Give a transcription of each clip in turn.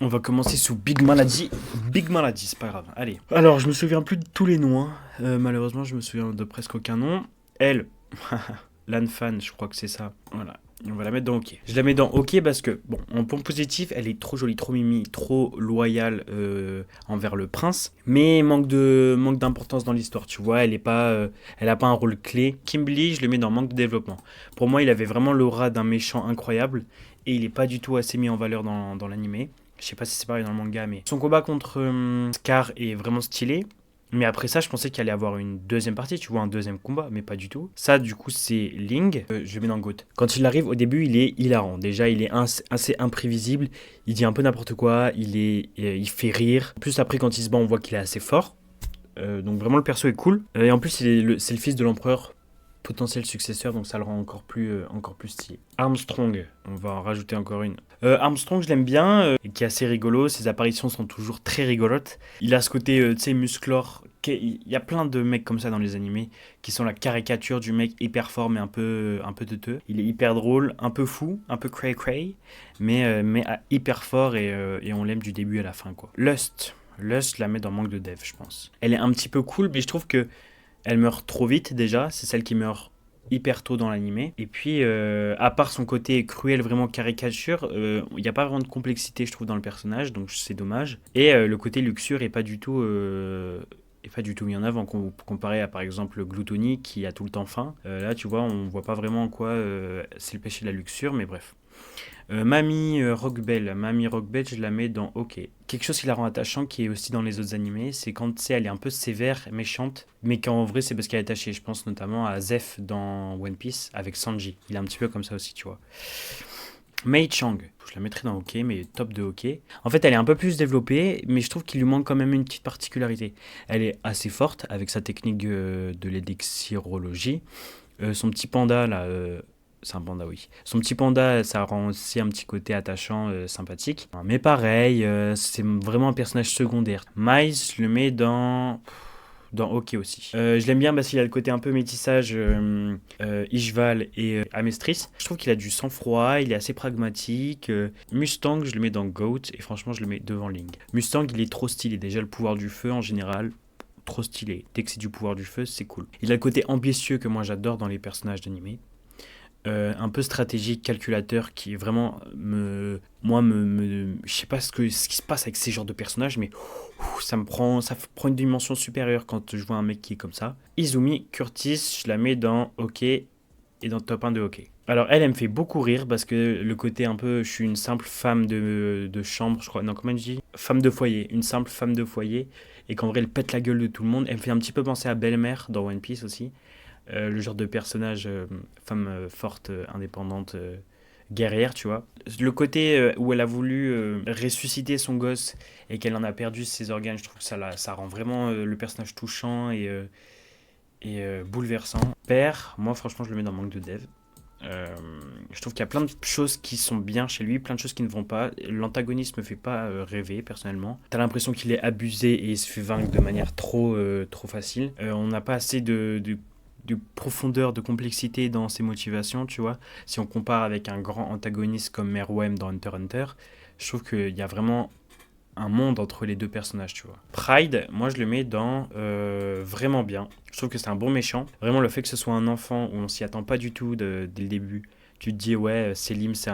On va commencer sous Big Malady. Big Malady, c'est pas grave. Allez. Alors, je me souviens plus de tous les noms. Malheureusement, je me souviens de presque aucun nom. Elle, Lan Fan, je crois que c'est ça. Voilà. On va la mettre dans OK. Je la mets dans OK parce que, bon, en point positif, elle est trop jolie, trop mimi, trop loyale envers le prince. Mais manque d'importance dans l'histoire, tu vois. Elle a pas un rôle clé. Kimberly, je le mets dans manque de développement. Pour moi, il avait vraiment l'aura d'un méchant incroyable. Et il est pas du tout assez mis en valeur dans l'animé. Je sais pas si c'est pareil dans le manga, mais son combat contre Scar est vraiment stylé. Mais après ça, je pensais qu'il allait avoir une deuxième partie, tu vois, un deuxième combat, mais pas du tout. Ça, du coup, c'est Ling. Je le mets dans GOAT. Quand il arrive, au début, il est hilarant. Déjà, il est assez imprévisible. Il dit un peu n'importe quoi. Il fait rire. En plus, après, quand il se bat, on voit qu'il est assez fort. Donc vraiment, le perso est cool. Et en plus, c'est le fils de l'empereur, potentiel successeur, donc ça le rend encore plus stylé. Armstrong, on va en rajouter encore une. Armstrong, je l'aime bien, qui est assez rigolo. Ses apparitions sont toujours très rigolotes. Il a ce côté, tu sais, musclore. Il y a plein de mecs comme ça dans les animés qui sont la caricature du mec hyper fort mais un peu teuteux. Il est hyper drôle, un peu fou, un peu cray-cray, mais hyper fort et on l'aime du début à la fin, quoi. Lust, je la mets dans manque de dev, je pense. Elle est un petit peu cool, mais je trouve que elle meurt trop vite déjà, c'est celle qui meurt hyper tôt dans l'animé. Et puis, à part son côté cruel, vraiment caricature, il n'y a pas vraiment de complexité, je trouve, dans le personnage, donc c'est dommage. Et le côté luxure est pas du tout mis en avant comparé à par exemple Gluttony qui a tout le temps faim. Là, tu vois, on voit pas vraiment en quoi c'est le péché de la luxure, mais bref. Mamie Rockbell, je la mets dans OK. Quelque chose qui la rend attachant, qui est aussi dans les autres animés, c'est quand, tu sais, elle est un peu sévère, méchante, mais qu'en vrai, c'est parce qu'elle est attachée. Je pense notamment à Zeph dans One Piece avec Sanji. Il est un petit peu comme ça aussi, tu vois. Mei Chang, je la mettrai dans OK, mais top de OK. En fait, elle est un peu plus développée, mais je trouve qu'il lui manque quand même une petite particularité. Elle est assez forte avec sa technique de l'élixirologie. Son petit panda, là, c'est un panda, oui. Son petit panda, ça rend aussi un petit côté attachant, sympathique. Mais pareil, c'est vraiment un personnage secondaire. Miles, je le mets dans OK aussi. Je l'aime bien parce qu'il a le côté un peu métissage Ishval et Amestris. Je trouve qu'il a du sang-froid, il est assez pragmatique. Mustang, je le mets dans Goat et franchement, je le mets devant Ling. Mustang, il est trop stylé. Déjà, le pouvoir du feu en général, trop stylé. Dès que c'est du pouvoir du feu, c'est cool. Il a le côté ambitieux que moi j'adore dans les personnages d'animé. Un peu stratégique, calculateur, qui vraiment je sais pas ce qui se passe avec ces genres de personnages, mais ça prend une dimension supérieure quand je vois un mec qui est comme ça. Izumi Curtis, je la mets dans OK et dans top 1 de OK. Alors elle me fait beaucoup rire parce que le côté un peu, je suis une simple femme de chambre, je crois, non, comment je dis, femme de foyer, une simple femme de foyer, et qu'en vrai elle pète la gueule de tout le monde. Elle me fait un petit peu penser à Belle-Mère dans One Piece aussi. Le genre de personnage, femme forte, indépendante, guerrière, tu vois. Le côté où elle a voulu ressusciter son gosse et qu'elle en a perdu ses organes, je trouve que ça rend vraiment le personnage touchant et bouleversant. Père, moi franchement je le mets dans manque de dev. Je trouve qu'il y a plein de choses qui sont bien chez lui, plein de choses qui ne vont pas. L'antagoniste me fait pas rêver personnellement. T'as l'impression qu'il est abusé et il se fait vaincre de manière trop facile. On n'a pas assez de profondeur, de complexité dans ses motivations, tu vois. Si on compare avec un grand antagoniste comme Meruem dans Hunter x Hunter, je trouve qu'il y a vraiment un monde entre les deux personnages, tu vois. Pride, moi je le mets dans vraiment bien. Je trouve que c'est un bon méchant. Vraiment le fait que ce soit un enfant où on s'y attend pas du tout dès le début. Tu te dis ouais, Selim c'est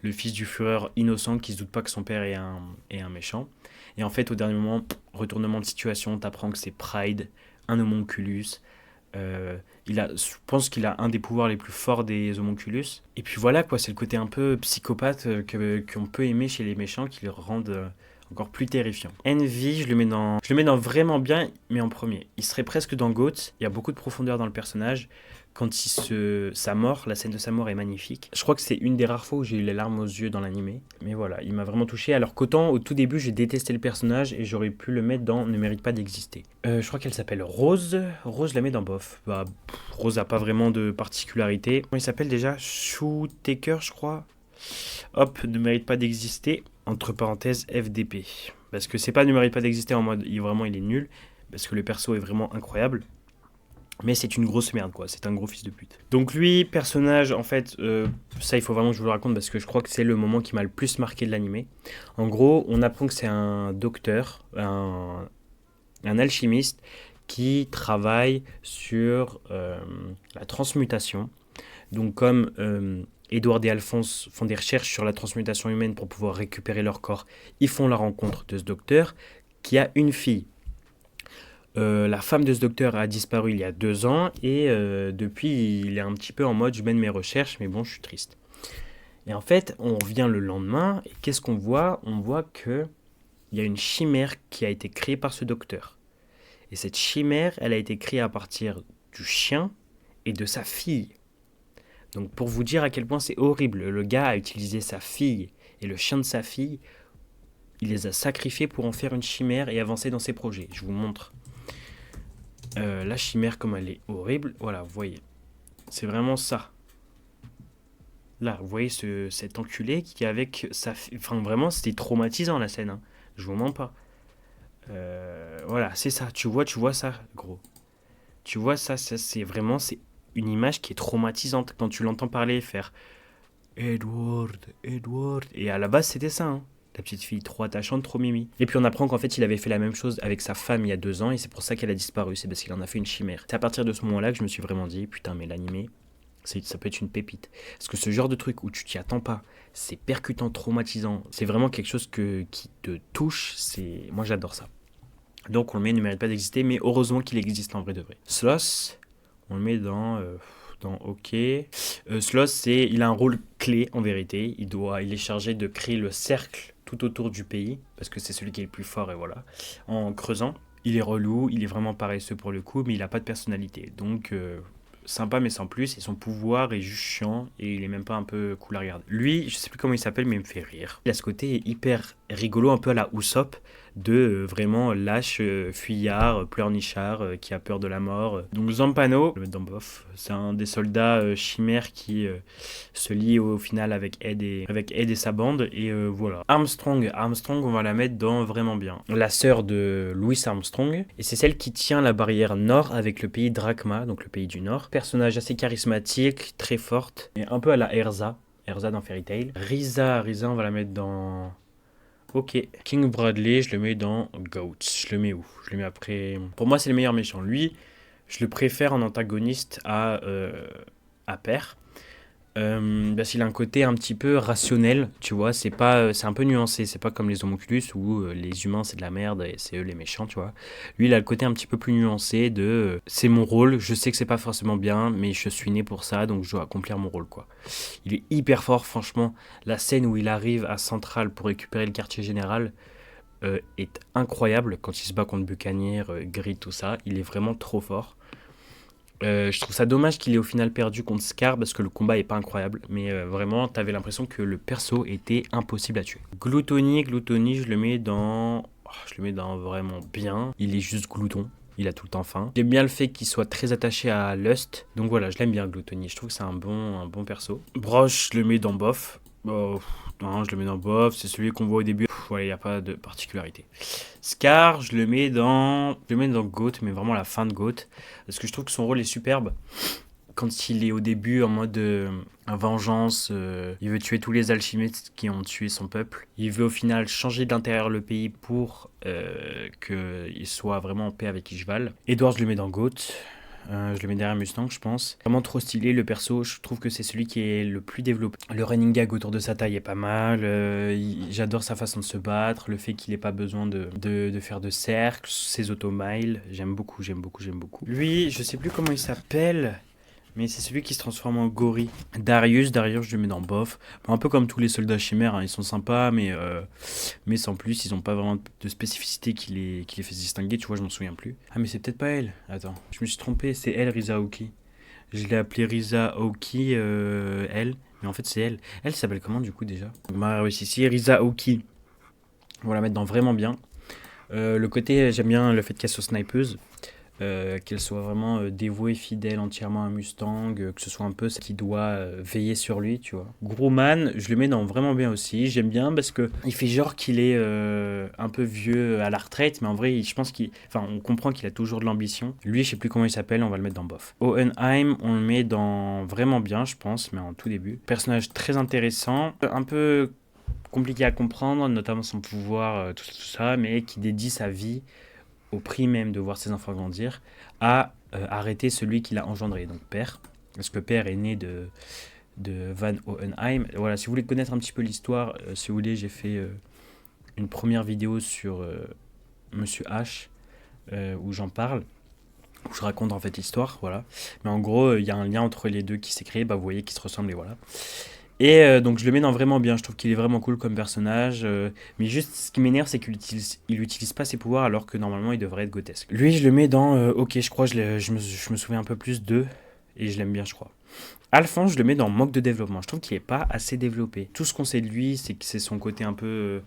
le fils du Führer innocent qui se doute pas que son père est un méchant. Et en fait au dernier moment, retournement de situation, t'apprends que c'est Pride, un homunculus. Je pense qu'il a un des pouvoirs les plus forts des homunculus. Et puis voilà quoi, c'est le côté un peu psychopathe qu'on peut aimer chez les méchants qui le rendent encore plus terrifiant. Envy, je le mets dans vraiment bien, mais en premier. Il serait presque dans Goat. Il y a beaucoup de profondeur dans le personnage. Quand sa mort, la scène de sa mort est magnifique. Je crois que c'est une des rares fois où j'ai eu les larmes aux yeux dans l'animé. Mais voilà, il m'a vraiment touché. Alors qu'autant au tout début, j'ai détesté le personnage et j'aurais pu le mettre dans Ne mérite pas d'exister. Je crois qu'elle s'appelle Rose. Rose, je la mets dans bof. Rose a pas vraiment de particularité. Comment il s'appelle déjà? Shoetaker, je crois. Hop, ne mérite pas d'exister. Entre parenthèses, FDP. Parce que c'est pas ne mérite pas d'exister en mode il est nul. Parce que le perso est vraiment incroyable. Mais c'est une grosse merde, quoi. C'est un gros fils de pute. Donc lui, personnage, en fait, ça, il faut vraiment que je vous le raconte parce que je crois que c'est le moment qui m'a le plus marqué de l'animé. En gros, on apprend que c'est un docteur, un alchimiste qui travaille sur la transmutation. Donc comme Edward et Alphonse font des recherches sur la transmutation humaine pour pouvoir récupérer leur corps, ils font la rencontre de ce docteur qui a une fille. La femme de ce docteur a disparu il y a 2 ans et depuis il est un petit peu en mode je mène mes recherches mais bon je suis triste. Et en fait on revient le lendemain et qu'est-ce qu'on voit? On voit que il y a une chimère qui a été créée par ce docteur. Et cette chimère elle a été créée à partir du chien et de sa fille. Donc pour vous dire à quel point c'est horrible, le gars a utilisé sa fille et le chien de sa fille, il les a sacrifiés pour en faire une chimère et avancer dans ses projets. Je vous montre. La chimère comme elle est horrible, voilà, vous voyez, c'est vraiment ça. Là, vous voyez cet enculé qui est avec sa fille, enfin vraiment c'était traumatisant la scène, hein. Je vous mens pas. Voilà, c'est ça, tu vois ça, gros. Tu vois ça, c'est vraiment, c'est une image qui est traumatisante quand tu l'entends parler et faire Edward, Edward. Et à la base c'était ça, hein. La petite fille trop attachante, trop mimi. Et puis on apprend qu'en fait il avait fait la même chose avec sa femme il y a 2 ans et c'est pour ça qu'elle a disparu, c'est parce qu'il en a fait une chimère. C'est à partir de ce moment-là que je me suis vraiment dit, putain mais l'animé, ça peut être une pépite. Parce que ce genre de truc où tu t'y attends pas, c'est percutant, traumatisant, c'est vraiment quelque chose qui te touche, moi j'adore ça. Donc on le met, il ne mérite pas d'exister, mais heureusement qu'il existe en vrai de vrai. Sloss, on le met dans OK. Sloss, il a un rôle clé en vérité. Il est chargé de créer le cercle tout autour du pays, parce que c'est celui qui est le plus fort, et voilà. En creusant, il est relou, il est vraiment paresseux pour le coup, mais il n'a pas de personnalité. Donc, sympa mais sans plus, et son pouvoir est juste chiant, et il est même pas un peu cool à regarder. Lui, je sais plus comment il s'appelle, mais il me fait rire. Il a ce côté hyper rigolo, un peu à la Usopp, de vraiment lâche, fuyard, pleurnichard, qui a peur de la mort. Donc Zampano, le mettre dans bof, c'est un des soldats chimères qui se lie au final avec Ed et sa bande, et voilà. Armstrong, on va la mettre dans vraiment bien. La sœur de Louis Armstrong, et c'est celle qui tient la barrière nord avec le pays Drachma, donc le pays du nord. Personnage assez charismatique, très forte, et un peu à la Erza dans Fairy Tail. Risa, on va la mettre dans... OK. King Bradley, je le mets dans Goats. Je le mets où? Je le mets après... Pour moi, c'est le meilleur méchant. Lui, je le préfère en antagoniste à Père. Parce qu'il a un côté un petit peu rationnel, tu vois. C'est un peu nuancé. C'est pas comme les homunculus où les humains, c'est de la merde et c'est eux les méchants, tu vois. Lui, il a le côté un petit peu plus nuancé de c'est mon rôle, je sais que c'est pas forcément bien, mais je suis né pour ça, donc je dois accomplir mon rôle, quoi. Il est hyper fort, franchement. La scène où il arrive à Central pour récupérer le quartier général est incroyable. Quand il se bat contre Buccaneer, Grid, tout ça, il est vraiment trop fort. Je trouve ça dommage qu'il ait au final perdu contre Scar parce que le combat est pas incroyable, mais vraiment t'avais l'impression que le perso était impossible à tuer. Gluttony, je le mets dans vraiment bien. Il est juste glouton. Il a tout le temps faim. J'aime bien le fait qu'il soit très attaché à Lust. Donc voilà, je l'aime bien Gluttony. Je trouve que c'est un bon perso. Broche, je le mets dans bof. Non, je le mets dans bof. C'est celui qu'on voit au début. Ouais, il n'y a pas de particularité. Scar, je le mets dans Goat, mais vraiment à la fin de Goat. Parce que je trouve que son rôle est superbe. Quand il est au début en mode vengeance, il veut tuer tous les alchimistes qui ont tué son peuple. Il veut au final changer d'intérieur le pays pour qu'il soit vraiment en paix avec Ishval. Edward, je le mets dans Goat. Je le mets derrière Mustang, je pense. Vraiment trop stylé, le perso, je trouve que c'est celui qui est le plus développé. Le running gag autour de sa taille est pas mal. J'adore sa façon de se battre, le fait qu'il n'ait pas besoin de faire de cercles, ses automiles. J'aime beaucoup. Lui, je sais plus comment il s'appelle, mais c'est celui qui se transforme en gorille. Darius, je le mets dans bof. Un peu comme tous les soldats chimères, hein, ils sont sympas, mais sans plus, ils n'ont pas vraiment de spécificité qui les fait se distinguer, tu vois, je m'en souviens plus. Ah, mais c'est peut-être pas elle. Attends, je me suis trompé, c'est elle, Risa Aoki. Je l'ai appelée Risa Aoki, elle, mais en fait c'est elle. Elle s'appelle comment du coup déjà? Bah oui, si, Risa Aoki. On va la mettre dans vraiment bien. Le côté, j'aime bien le fait qu'elle soit snipeuse. qu'elle soit vraiment dévouée, fidèle entièrement à Mustang, que ce soit un peu ce qui doit veiller sur lui, tu vois. Grumman, je le mets dans vraiment bien aussi. J'aime bien parce que il fait genre qu'il est un peu vieux à la retraite, mais en vrai, je pense on comprend qu'il a toujours de l'ambition. Lui, je sais plus comment il s'appelle, on va le mettre dans bof. Hohenheim, on le met dans vraiment bien, je pense, mais en tout début. Personnage très intéressant, un peu compliqué à comprendre, notamment son pouvoir, tout ça, mais qui dédie sa vie au prix même de voir ses enfants grandir, à arrêter celui qui l'a engendré, donc père. Parce que père est né de Van Hohenheim. Voilà, si vous voulez connaître un petit peu l'histoire, si vous voulez, j'ai fait une première vidéo sur Monsieur H, où j'en parle, où je raconte en fait l'histoire, voilà. Mais en gros, il y a un lien entre les deux qui s'est créé, vous voyez, qui se ressemblent, et voilà. Et donc je le mets dans vraiment bien, je trouve qu'il est vraiment cool comme personnage, mais juste ce qui m'énerve c'est qu'il utilise pas ses pouvoirs alors que normalement il devrait être grotesque. Lui je le mets dans ok, je crois, je me souviens un peu plus d'eux et je l'aime bien je crois. Alphonse je le mets dans manque de développement, je trouve qu'il est pas assez développé. Tout ce qu'on sait de lui c'est que c'est son côté un peu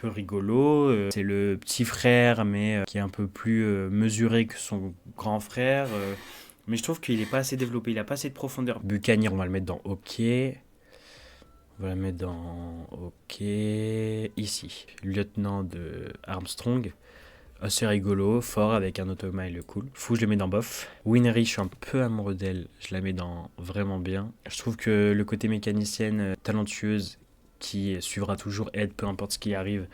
rigolo, c'est le petit frère mais qui est un peu plus mesuré que son grand frère, mais je trouve qu'il est pas assez développé, il a pas assez de profondeur. Buccaneer on va le mettre dans ok. On va la mettre dans OK. Ici. Lieutenant de Armstrong. Assez rigolo, fort avec un automile cool. Fou, je le mets dans bof. Winry, je suis un peu amoureux d'elle. Je la mets dans vraiment bien. Je trouve que le côté mécanicienne talentueuse qui suivra toujours Ed, peu importe ce qui arrive,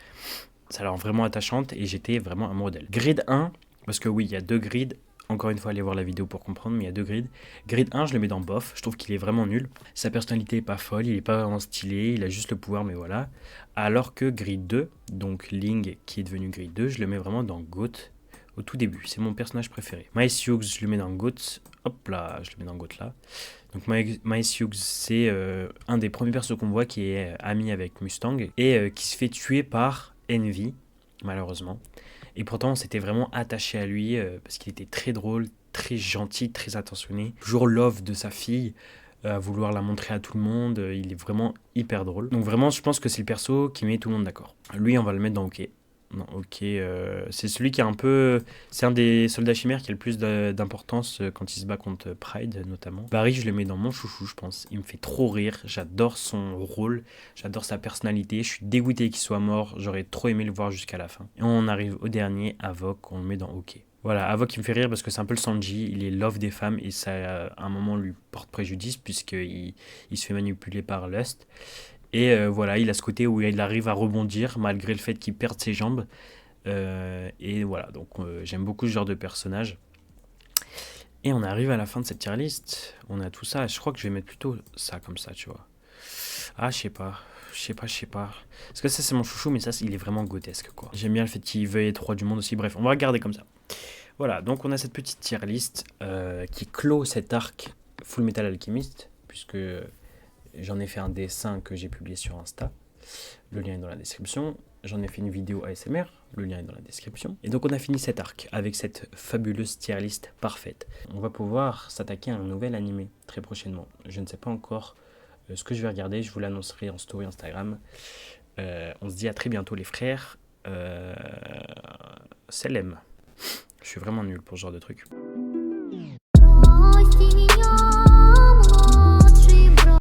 ça la rend vraiment attachante et j'étais vraiment amoureux d'elle. Grid 1, parce que oui, il y a 2 grids. Encore une fois, allez voir la vidéo pour comprendre, mais il y a 2 grids. Grid 1, je le mets dans bof, je trouve qu'il est vraiment nul. Sa personnalité est pas folle, il est pas vraiment stylé, il a juste le pouvoir, mais voilà. Alors que Grid 2, donc Ling qui est devenu Grid 2, je le mets vraiment dans GOAT au tout début. C'est mon personnage préféré. Maes Hughes, je le mets dans GOAT. Hop là, je le mets dans GOAT là. Donc Maes Hughes, c'est un des premiers persos qu'on voit qui est ami avec Mustang et qui se fait tuer par Envy, malheureusement. Et pourtant, on s'était vraiment attaché à lui parce qu'il était très drôle, très gentil, très attentionné. Toujours love de sa fille, à vouloir la montrer à tout le monde. Il est vraiment hyper drôle. Donc vraiment, je pense que c'est le perso qui met tout le monde d'accord. Lui, on va le mettre dans OK. Non, OK, c'est celui qui a un peu... C'est un des soldats chimères qui a le plus d'importance quand il se bat contre Pride, notamment. Barry, je le mets dans mon chouchou, je pense. Il me fait trop rire. J'adore son rôle. J'adore sa personnalité. Je suis dégoûté qu'il soit mort. J'aurais trop aimé le voir jusqu'à la fin. Et on arrive au dernier, Avoc. On le met dans OK. Voilà, Avoc, il me fait rire parce que c'est un peu le Sanji. Il est love des femmes et ça, à un moment, lui porte préjudice puisqu'il se fait manipuler par Lust. Et voilà, il a ce côté où il arrive à rebondir malgré le fait qu'il perde ses jambes. Et voilà, donc j'aime beaucoup ce genre de personnage. Et on arrive à la fin de cette tier list. On a tout ça. Je crois que je vais mettre plutôt ça comme ça, tu vois. Ah, je sais pas. Parce que ça, c'est mon chouchou, mais ça, il est vraiment grotesque, quoi. J'aime bien le fait qu'il veuille être roi du monde aussi. Bref, on va regarder comme ça. Voilà, donc on a cette petite tier list qui clôt cet arc Full Metal Alchemist, puisque j'en ai fait un dessin que j'ai publié sur Insta. Le lien est dans la description. J'en ai fait une vidéo ASMR. Le lien est dans la description. Et donc on a fini cet arc avec cette fabuleuse tier list parfaite. On va pouvoir s'attaquer à un nouvel animé très prochainement. Je ne sais pas encore ce que je vais regarder. Je vous l'annoncerai en story Instagram. On se dit à très bientôt les frères. Selem. Je suis vraiment nul pour ce genre de truc.